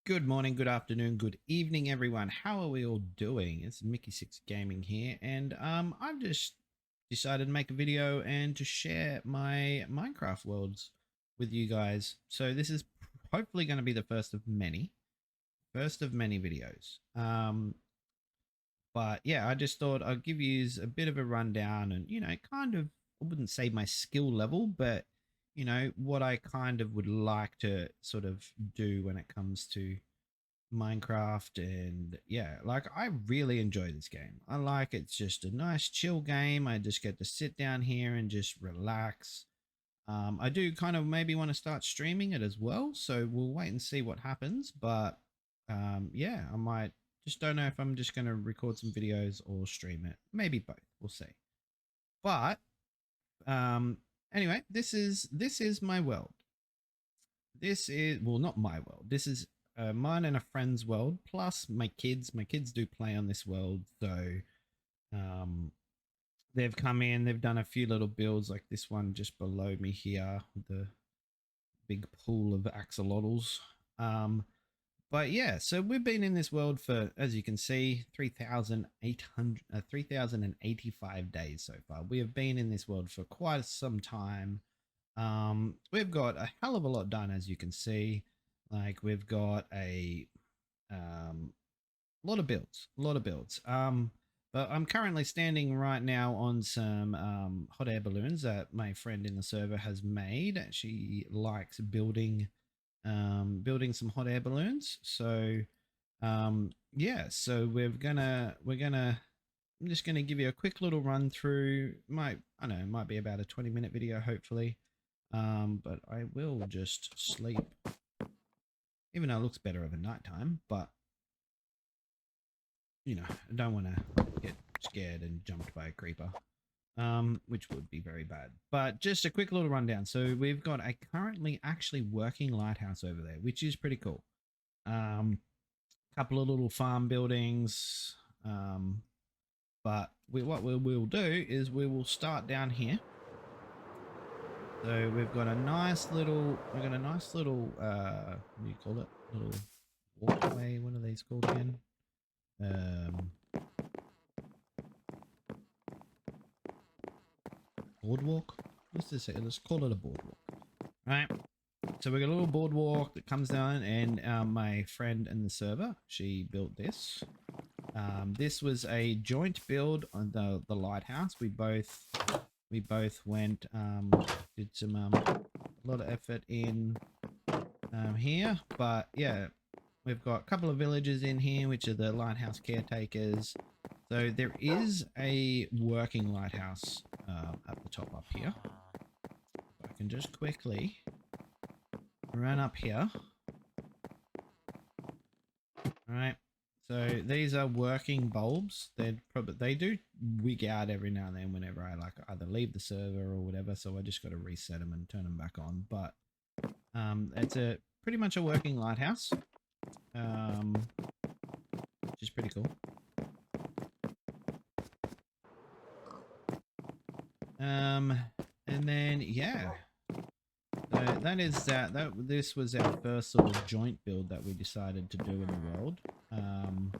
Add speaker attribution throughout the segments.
Speaker 1: Good morning, good afternoon, good evening, everyone. How are we all doing? It's Mickey6 Gaming here, and I've just decided to make a video and to share my Minecraft worlds with you guys. So this is hopefully going to be the first of many videos. But yeah, I just thought I'd give you a bit of a rundown and, kind of, I wouldn't say my skill level, but, what I kind of would like to sort of do when it comes to Minecraft. And yeah, like I really enjoy this game. I like it's just a nice chill game. I just get to sit down here and just relax. I do kind of maybe want to start streaming it as well, so we'll wait and see what happens. But yeah, I might just don't know if I'm just going to record some videos or stream it. Maybe both. We'll see. But anyway, this is my world. This is, well, not my world. This is mine and a friend's world, plus my kids. My kids do play on this world, so um, they've come in. They've done a few little builds, like this one just below me here, with the big pool of axolotls. But yeah, so we've been in this world for, as you can see, 3,085 days so far. We have been in this world for quite some time. We've got a hell of a lot done, as you can see. Like we've got a lot of builds. But I'm currently standing right now on some hot air balloons that my friend in the server has made. She likes building some hot air balloons. So yeah, so I'm just gonna give you a quick little run through. I don't know, it might be about a 20-minute video, hopefully. But I will just sleep, even though it looks better over nighttime. But I don't want to get scared and jumped by a creeper, which would be very bad. But just a quick little rundown. So we've got a currently actually working lighthouse over there, which is pretty cool. Couple of little farm buildings. But what we'll do is we will start down here. So we've got a nice little, what do you call it? Little walkway. What are these called again? Boardwalk? Let's call it a boardwalk. Right. So we got a little boardwalk that comes down, and my friend in the server, she built this. This was a joint build on the lighthouse. We both went, did some a lot of effort in here. But yeah, we've got a couple of villagers in here, which are the lighthouse caretakers. So there is a working lighthouse at the top up here. I can just quickly run up here. All right. So these are working bulbs. They do wig out every now and then whenever I like either leave the server or whatever. So I just got to reset them and turn them back on. But it's pretty much a working lighthouse, which is pretty cool. And then yeah, so this was our first sort of joint build that we decided to do in the world. I'm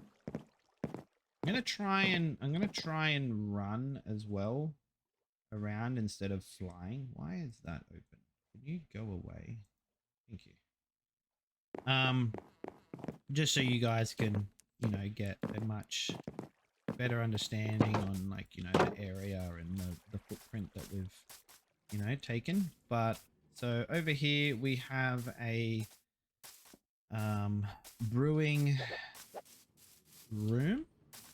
Speaker 1: gonna try and run as well around instead of flying. Why is that open? Can you go away? Thank you. Just so you guys can, get a much better understanding on, like, the area and the footprint that we've, taken. But so over here we have a brewing room.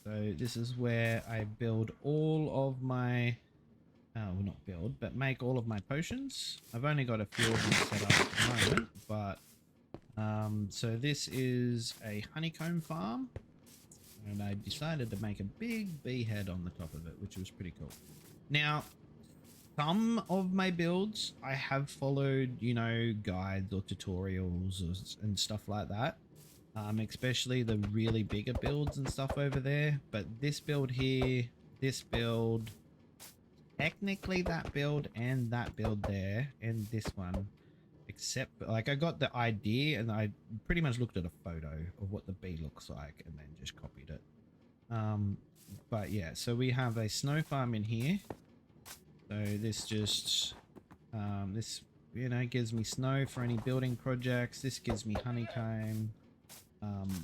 Speaker 1: So this is where I build all of my well, not build, but make all of my potions. I've only got a few of them set up at the moment, but so this is a honeycomb farm, and I decided to make a big bee head on the top of it, which was pretty cool. Now, some of my builds I have followed, guides or tutorials and stuff like that, especially the really bigger builds and stuff over there. But this build here, technically that build and that build there, and this one, accept, like I got the idea and I pretty much looked at a photo of what the bee looks like and then just copied it. But yeah, so we have a snow farm in here. So this just, this, you know, gives me snow for any building projects. This gives me honeycomb.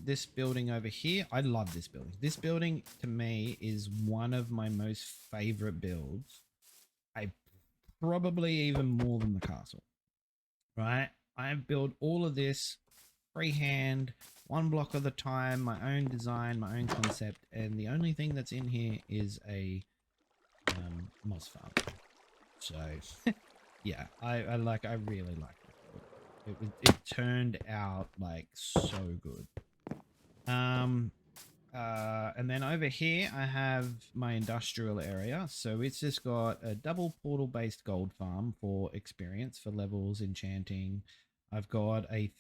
Speaker 1: This building over here, I love this building. This building to me is one of my most favorite builds. I probably even more than the castle, right? I've built all of this freehand, one block at a time, my own design, my own concept, and the only thing that's in here is a moss farm. So yeah, I really like it. It turned out like so good. And then over here I have my industrial area. So it's just got a double portal based gold farm for experience for levels, enchanting. I've got I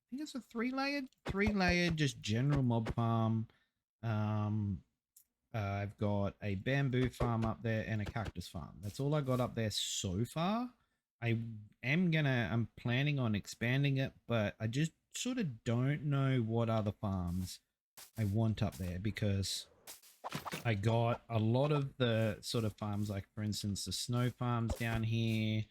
Speaker 1: think it's a three layered just general mob farm. I've got a bamboo farm up there and a cactus farm. That's all I got up there so far. I'm planning on expanding it, but I just sort of don't know what other farms I want up there, because I got a lot of the sort of farms, like for instance the snow farms down here,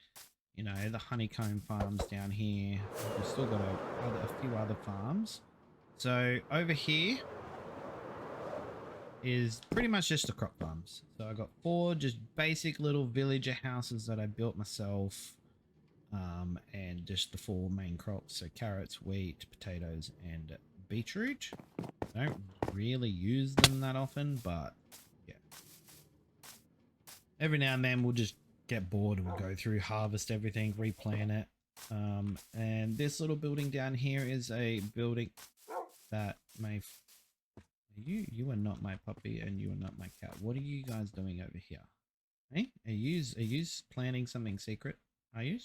Speaker 1: you know, the honeycomb farms down here. We've still got a few other farms. So over here is pretty much just the crop farms. So I got 4 just basic little villager houses that I built myself, and just the 4 main crops, so carrots, wheat, potatoes, and beetroot. I don't really use them that often, but yeah, every now and then we'll just get bored and we'll go through, harvest everything, replant it. And this little building down here is a building that you are not my puppy and you are not my cat. What are you guys doing over here? Hey, are you planning something secret? Are you?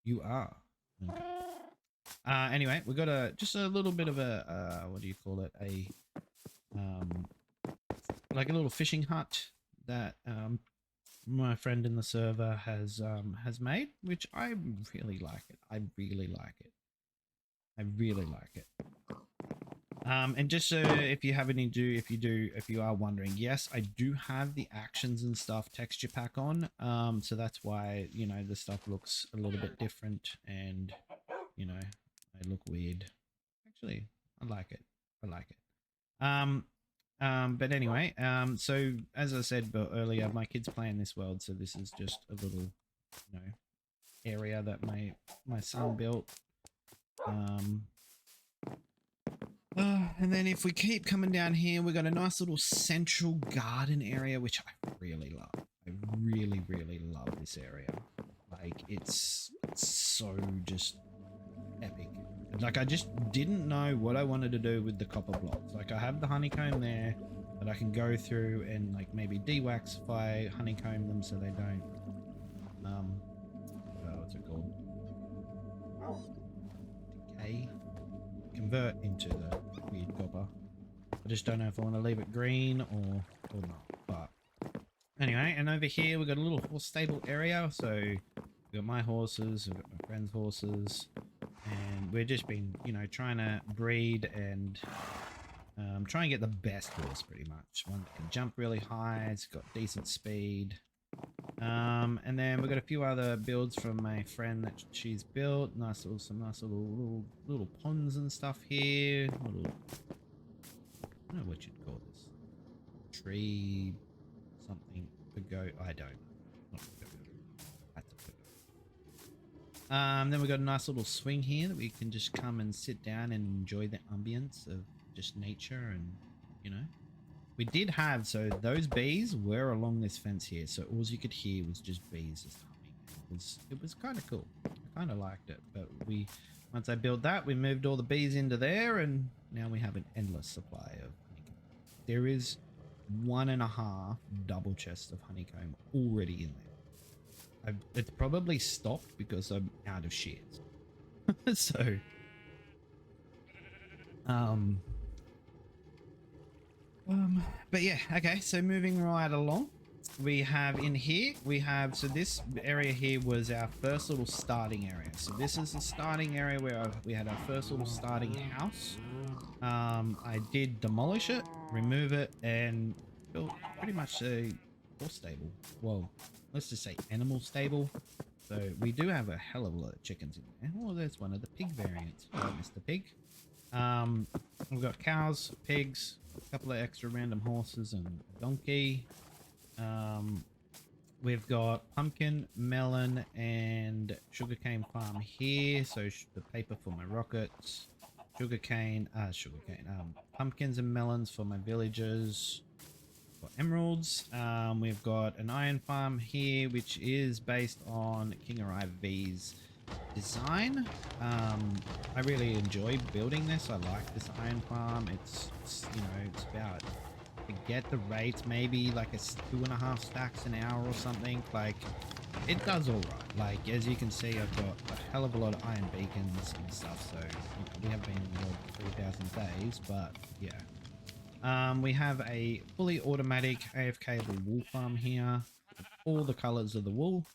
Speaker 1: You are. Okay. Anyway, we got just a little bit of a what do you call it? Like a little fishing hut that my friend in the server has made, which I really like it. I really like it. I really like it. And just so if you are wondering, yes, I do have the actions and stuff texture pack on. So that's why, you know, the stuff looks a little bit different and, you know, they look weird. Actually, I like it. I like it. But anyway, so as I said earlier, my kids play in this world, so this is just a little, you know, area that my son built. And then if we keep coming down here, we got a nice little central garden area, which I really love. I really, really love this area. Like, it's so just epic. Like, I just didn't know what I wanted to do with the copper blocks. Like, I have the honeycomb there that I can go through and like maybe de-waxify, honeycomb them so they don't what's it called? Decay? Convert into the weird copper. I just don't know if I want to leave it green or not. But anyway, and over here we've got a little horse stable area. So we've got my horses, we've got my friend's horses, and we've just been, you know, trying to breed and try and get the best horse pretty much. One that can jump really high, it's got decent speed. And then we've got a few other builds from my friend that she's built. Some nice little ponds and stuff here. I don't know what you'd call this. Tree something. Pagoda. I don't know. Not pagoda. That's a pagoda. Then we've got a nice little swing here that we can just come and sit down and enjoy the ambience of just nature, and you know. We did have, so those bees were along this fence here, so all you could hear was just bees just humming. It was kind of cool. I kind of liked it, but once I built that, we moved all the bees into there, and now we have an endless supply of honeycomb. There is 1.5 double chests of honeycomb already in there. It's probably stopped because I'm out of shears. So, but yeah, okay, so moving right along. we have in here, we have, so this area here was our first little starting area. So this is the starting area where we had our first little starting house. I did demolish it, remove it, and built pretty much a horse stable. Well, let's just say animal stable. So we do have a hell of a lot of chickens in there. Oh, there's one of the pig variants. Oh, Mr. Pig. We've got cows, pigs, a couple of extra random horses, and a donkey. We've got pumpkin, melon, and sugarcane farm here. So the paper for my rockets, pumpkins and melons for my villagers. Got emeralds. We've got an iron farm here, which is based on King Arrive V's design. I really enjoy building this. I like this iron farm. It's you know, it's about, to get the rates, maybe like a 2.5 stacks an hour or something. Like, it does all right. Like, as you can see, I've got a hell of a lot of iron beacons and stuff. So you know, we have been in the world for 3,000 days, but yeah. We have a fully automatic AFK wool farm here. All the colors of the wool.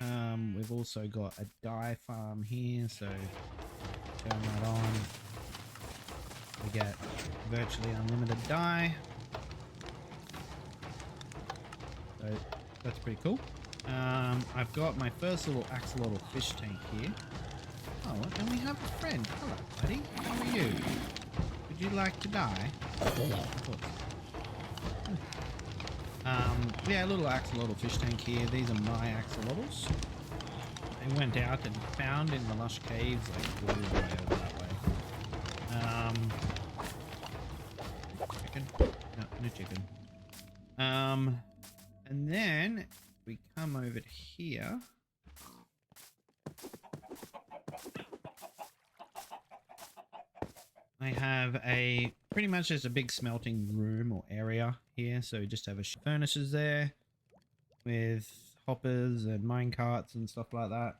Speaker 1: We've also got a dye farm here, so turn that on. We get virtually unlimited dye. So that's pretty cool. I've got my first little axolotl fish tank here. Oh, and we have a friend. Hello, buddy. How are you? Would you like to die? Yeah, a little axolotl fish tank here. These are my axolotls. They went out and found in the lush caves, like all the way over that way. Chicken? No, no chicken. And then we come over here. I have a pretty much just a big smelting room or area here. So we just have a furnaces there with hoppers and mine carts and stuff like that.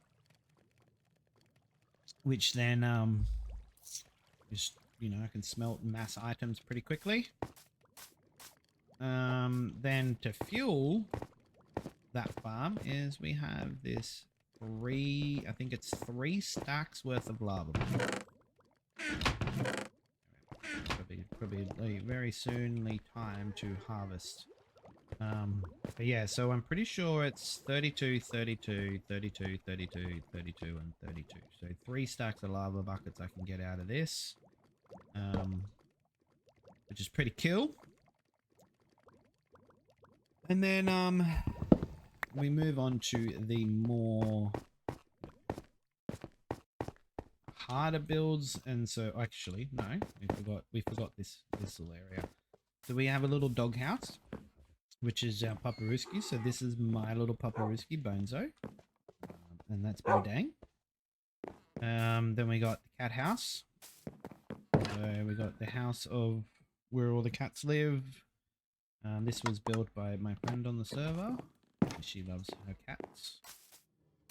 Speaker 1: Which then just, you know, I can smelt mass items pretty quickly. Then to fuel that farm is we have this I think it's 3 stacks worth of lava. Probably very soonly time to harvest. But yeah, so I'm pretty sure it's 32, 32, 32, 32, 32, and 32. So 3 stacks of lava buckets I can get out of this. Which is pretty cool. And then we move on to the more harder builds. And so actually, no, we forgot this little area. So we have a little doghouse, which is our Paparuski. So this is my little Paparuski, Bonzo. And that's Bodang. Then we got the cat house. So we got the house of where all the cats live. This was built by my friend on the server. She loves her cats.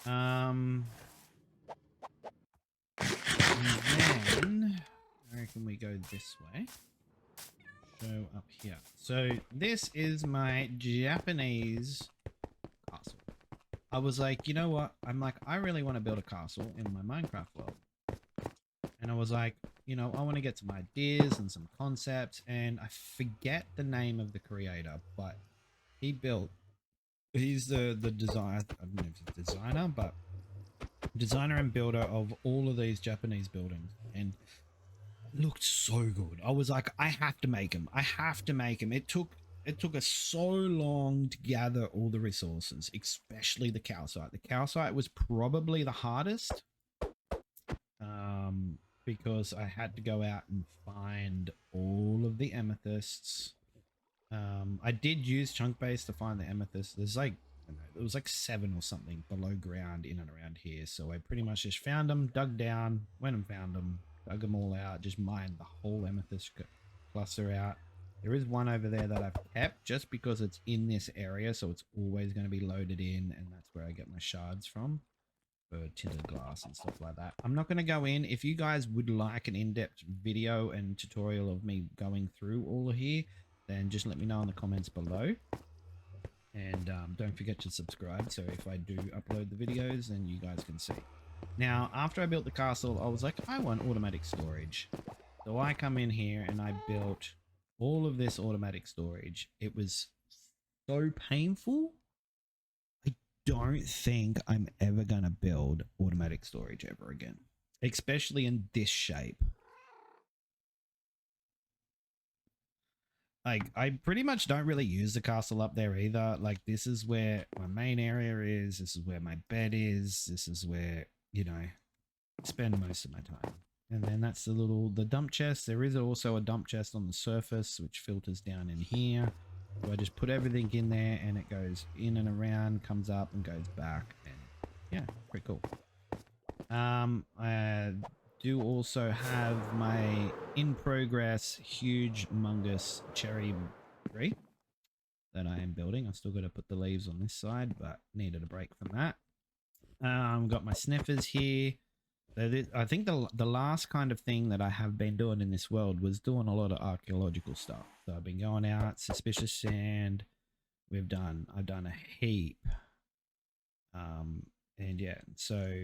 Speaker 1: And then I reckon we go this way. Show up here. So this is my Japanese castle. I was like, you know what? I'm like, I really want to build a castle in my Minecraft world. And I was like, you know, I want to get some ideas and some concepts. And I forget the name of the creator, but he's the designer, I don't know if it's designer, but designer and builder of all of these Japanese buildings. And it looked so good. I was like, I have to make him. I have to make him. It took us so long to gather all the resources, especially the calcite. The calcite was probably the hardest. Because I had to go out and find all of the amethysts. I did use chunk base to find the amethyst. There's like, I don't know, it was like 7 or something below ground in and around here. So I pretty much just found them, dug down, went and found them, dug them all out, just mined the whole amethyst cluster out. There is one over there that I've kept just because it's in this area. So it's always going to be loaded in, and that's where I get my shards from. For tinted glass and stuff like that. I'm not going to go in. If you guys would like an in-depth video and tutorial of me going through all of here, then just let me know in the comments below. And don't forget to subscribe, so if I do upload the videos, then you guys can see. Now, after I built the castle, I was like, I want automatic storage. So I come in here and I built all of this automatic storage. It was so painful. I don't think I'm ever going to build automatic storage ever again, especially in this shape. Like, I pretty much don't really use the castle up there either. Like, this is where my main area is. This is where my bed is. This is where, you know, I spend most of my time. And then that's the dump chest. There is also a dump chest on the surface, which filters down in here. So I just put everything in there and it goes in and around, comes up and goes back. And yeah, pretty cool. I do also have my in progress huge mungus cherry tree that I am building. I've still got to put the leaves on this side, but needed a break from that. Got my sniffers here. So I think the last kind of thing that I have been doing in this world was doing a lot of archaeological stuff. So I've been going out, suspicious sand. I've done a heap. And yeah, so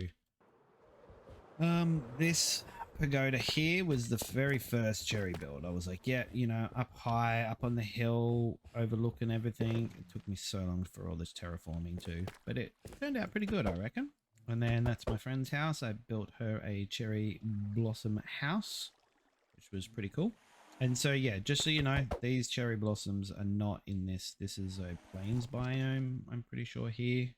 Speaker 1: this pagoda here was the very first cherry build. I was like, yeah, you know, up high, up on the hill, overlooking everything. It took me so long for all this terraforming too, but it turned out pretty good, I reckon. And then that's my friend's house. I built her a cherry blossom house, which was pretty cool. And so, yeah, just so you know, these cherry blossoms are not in this. This is a plains biome, I'm pretty sure here.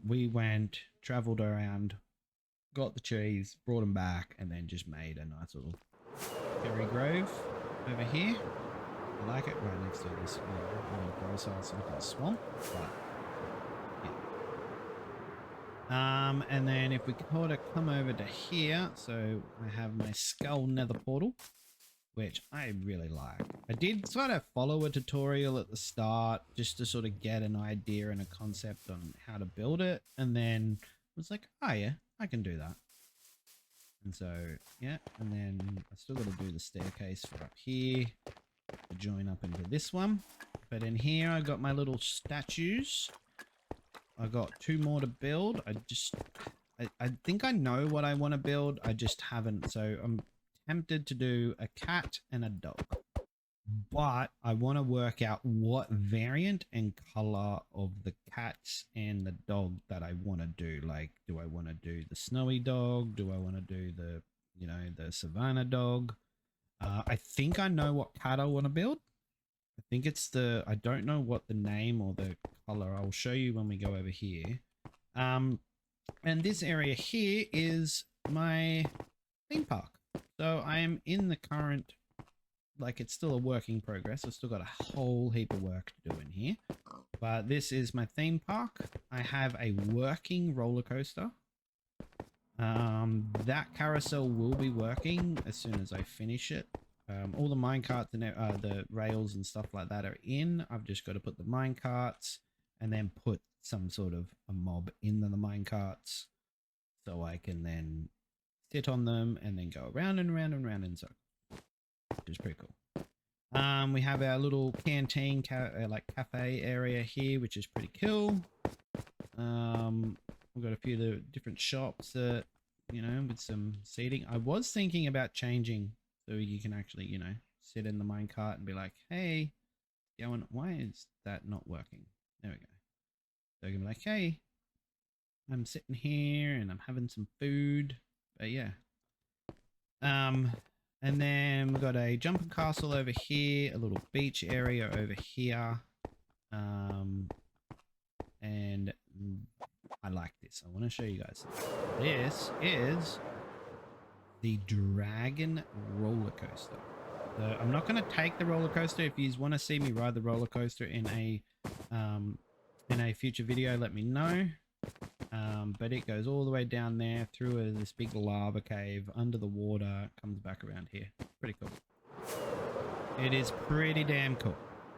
Speaker 1: We traveled around, got the trees, brought them back, and then just made a nice little cherry grove over here. I like it, right next to this little gross ass looking swamp. But yeah. And then if we could come over to here, so I have my skull nether portal, which I really like. I did sort of follow a tutorial at the start just to sort of get an idea and a concept on how to build it, and then was like, oh yeah, I can do that. And so, yeah, and then I still got to do the staircase for up here to join up into this one. But in here, I got my little statues. I got 2 more to build. I think I know what I want to build. I just haven't. So I'm tempted to do a cat and a dog. But I want to work out what variant and color of the cats and the dog that I want to do. Like, do I want to do the snowy dog? Do I want to do the, you know, the savannah dog? I think I know what cat I want to build. I think it's I don't know what the name or the color. I'll show you when we go over here. And this area here is my theme park. So I am in the current, like, it's still a work in progress. I've still got a whole heap of work to do in here. But this is my theme park. I have a working roller coaster. That carousel will be working as soon as I finish it. All the minecarts and the rails and stuff like that are in. I've just got to put the minecarts and then put some sort of a mob in the minecarts so I can then sit on them and then go around and around and around in circles, which is pretty cool. We have our little canteen, like cafe area here, which is pretty cool. We've got a few of the different shops that, you know, with some seating. I was thinking about changing so you can actually, you know, sit in the minecart and be like, hey, why is that not working? There we go. So you can be like, hey, I'm sitting here and I'm having some food. But yeah. And then we've got a jumping castle over here, a little beach area over here. And I like this. I want to show you guys. This is the Dragon roller coaster. So I'm not going to take the roller coaster. If you want to see me ride the roller coaster in a future video, let me know. But it goes all the way down there through this big lava cave under the water, comes back around here. Pretty cool. It is pretty damn cool.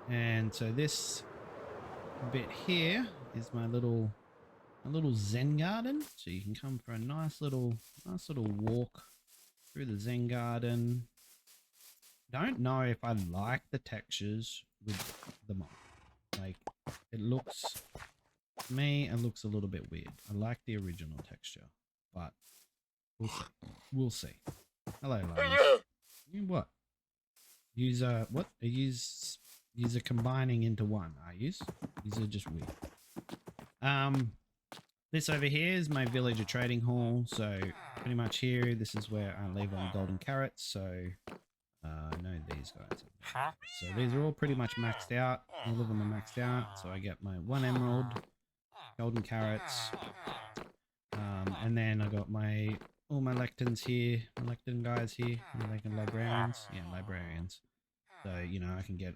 Speaker 1: And so this bit here is my little Zen garden. So you can come for a nice little walk through the Zen garden. Don't know if I like the textures with the mob. Like, It looks, to me, it looks a little bit weird. I like the original texture, but we'll see. We'll see. Hello, Linus. You what? Use what? Use are combining into one. Are yous? These are just weird. This over here is my villager trading hall. So pretty much here, this is where I leave all the golden carrots. So I know these guys. So these are all pretty much maxed out. All of them are maxed out. So I get my 1 emerald, golden carrots, and then I got all my lectins here, my lectin guys here, like librarians. Yeah, librarians. So you know I can get,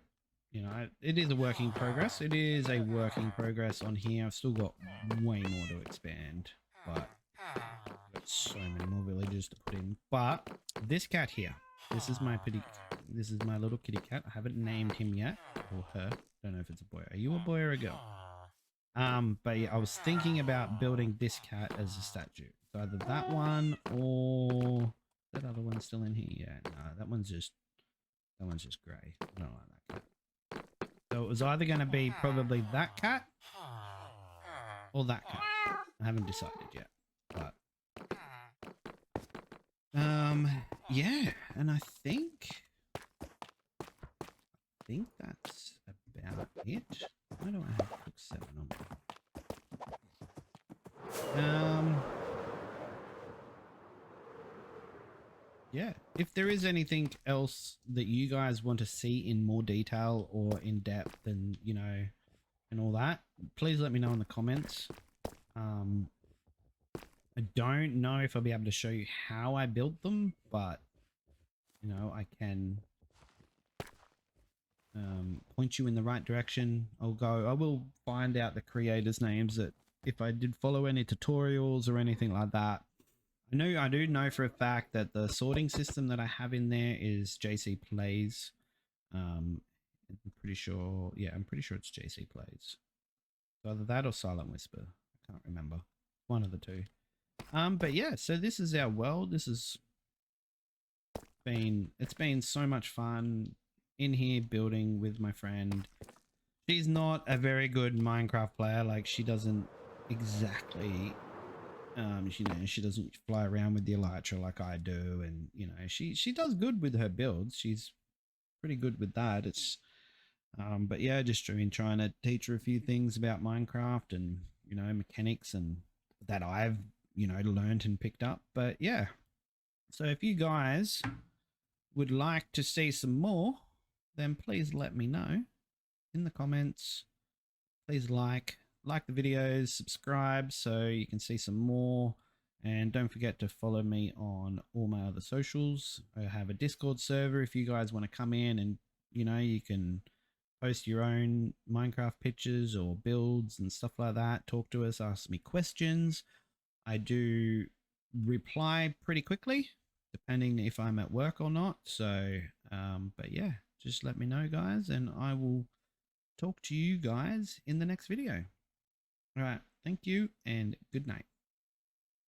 Speaker 1: you know, it is a work in progress. It is a work in progress on here. I've still got way more to expand, but I've got so many more villages to put in. But this cat here. This is my little kitty cat. I haven't named him yet, or her. Don't know if it's a boy. Are you a boy or a girl? But yeah, I was thinking about building this cat as a statue. So either that one or that other one still in here. Yeah, no, that one's just grey. I don't like that cat. So it was either going to be probably that cat or that cat. I haven't decided yet, but. Yeah, and I think that's about it. Why do I have cook 7 on me? Yeah, if there is anything else that you guys want to see in more detail or in depth and, you know, and all that, please let me know in the comments. I don't know if I'll be able to show you how I built them, but, you know, I can point you in the right direction. I will find out the creators' names that if I did follow any tutorials or anything like that. I do know for a fact that the sorting system that I have in there is JC Plays. I'm pretty sure, yeah, I'm pretty sure it's JC Plays. So either that or Silent Whisper. I can't remember. One of the two. But yeah, so this is our world. It's been so much fun in here building with my friend. She's not a very good Minecraft player. Like, she doesn't exactly, you know, she doesn't fly around with the elytra like I do, and you know, she does good with her builds. She's pretty good with that. It's but yeah, just been trying to teach her a few things about Minecraft and, you know, mechanics and that I've, you know, learned and picked up. But yeah, so if you guys would like to see some more, then please let me know in the comments. Please like the videos, subscribe so you can see some more, and don't forget to follow me on all my other socials. I have a Discord server if you guys want to come in and, you know, you can post your own Minecraft pictures or builds and stuff like that. Talk to us, ask me questions. I do reply pretty quickly, depending if I'm at work or not. So, but yeah, just let me know, guys, and I will talk to you guys in the next video. All right. Thank you and good night.